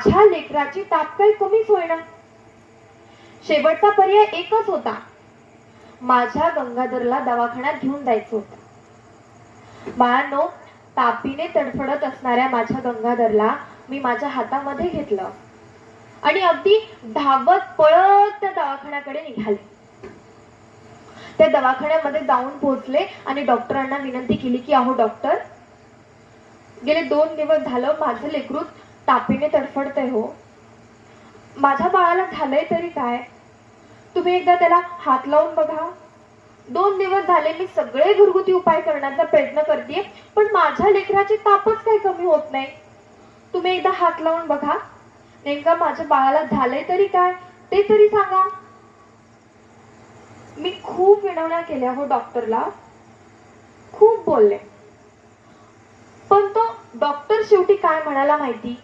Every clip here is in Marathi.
माझ्या लेकराची ताप काही कमीच होईना. शेवटचा पर्याय एकच होता, माझ्या गंगाधरला दवाखान्यात घेऊन जायचं होतं. बाळांनो, तापीने तडफडत असणाऱ्या माझ्या गंगाधरला मी माझ्या हातामध्ये घेतलं आणि अगदी धावत पळत त्या दवाखान्याकडे निघाले. त्या दवाखान्यामध्ये जाऊन पोहोचले आणि डॉक्टरांना विनंती केली की अहो डॉक्टर, गेले 2 दिवस झालं माझं लेकरू तापीने तडफडतंय हो. माझ्या बाळाला झालंय तरी काय, तुम्ही एकदा त्याला हात लावून बघा. 2 दिवस झाले मी सगळे घरगुती उपाय करण्याचा प्रयत्न करते, पण माझ्या लेकराची तापच काही कमी होत नाही. तुम्ही एकदा हात लावून बघा, नेमका माझ्या बाळाला झालंय तरी काय ते तरी सांगा. मी खूप विनवण्या केल्या हो डॉक्टरला, खूप बोलले, पण तो डॉक्टर शेवटी काय म्हणाला माहिती?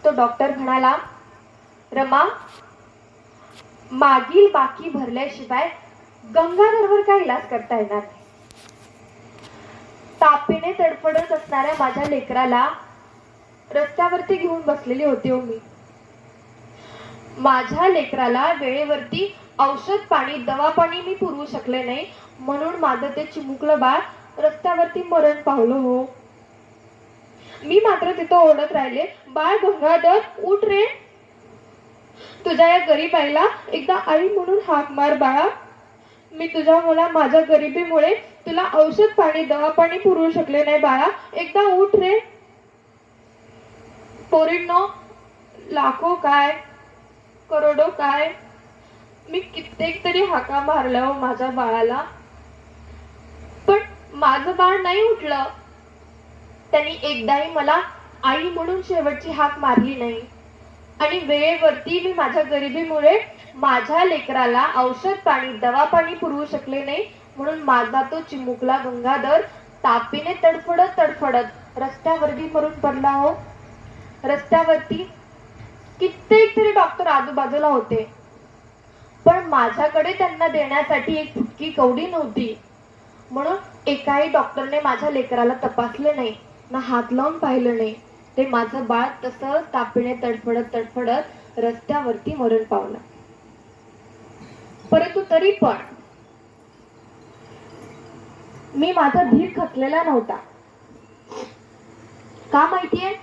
तो डॉक्टर म्हणाला, रमा, मागील बाकी भरल्याशिवाय गंगाधरवर काय इलाज करता येणार नाही. तापीने तडफडत असणाऱ्या माझ्या लेकराला रस्त्यावरती घेऊन बसलेली होती हो मी. माझ्या लेकराला वेळेवरती औषध पाणी दवा पाणी मी पुरवू शकले नाही, म्हणून माझं ते चिमुकलं बाळ रस्त्यावरती मरण पावलं हो. मी मात्र तिथं ओरडत राहिले, बाळ गंगाधर उठ रे, तुझ्या या गरीब आईला एकदा आई म्हणून हाक मार बाळा. मी तुझ्या मुला माझ्या गरिबीमुळे तुला औषध पाणी दवा पाणी पुरवू शकले नाही बाळा, एकदा उठ रे. पोरींनो, लाखो काय करोडो काय, मी कित्येक तरी हाका मारल्या हो माझ्या बाळाला, पण माझं बाळ नाही उठलं. त्यांनी एकदाही मला आई म्हणून शेवटची हाक मारली नाही आणि वेळेवरती मी माझ्या गरिबीमुळे माझ्या लेकराला औषध पाणी दवा पाणी पुरवू शकले नाही, म्हणून माझा तो चिमुकला गंगाधर तापीने तडफडत तडफडत रस्त्यावरती मरून पडला हो. रस्त्यावरती कित्येक तरी डॉक्टर आजूबाजूला होते, पण माझ्याकडे त्यांना देण्यासाठी एक फुटकी कवडी नव्हती, म्हणून एकाही डॉक्टरने माझ्या लेकराला तपासले नाही ना हात लावून पाहिलं नाही. ते माझं बाळ तसंच तापीने तडफडत तडफडत रस्त्यावरती मरण पावलं. परंतु तरी पण मी माझा धीर खचलेला नव्हता. का माहितीये?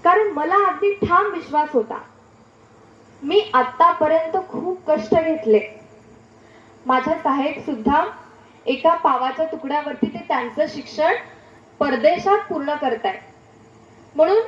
कारण मला अगदी ठाम विश्वास होता, मी आतापर्यंत खूप कष्ट घेतले. माझ्या साहेब सुद्धा एका तुकड्यावरती ते त्यांचं शिक्षण परदेशात पूर्ण करतायत, म्हणून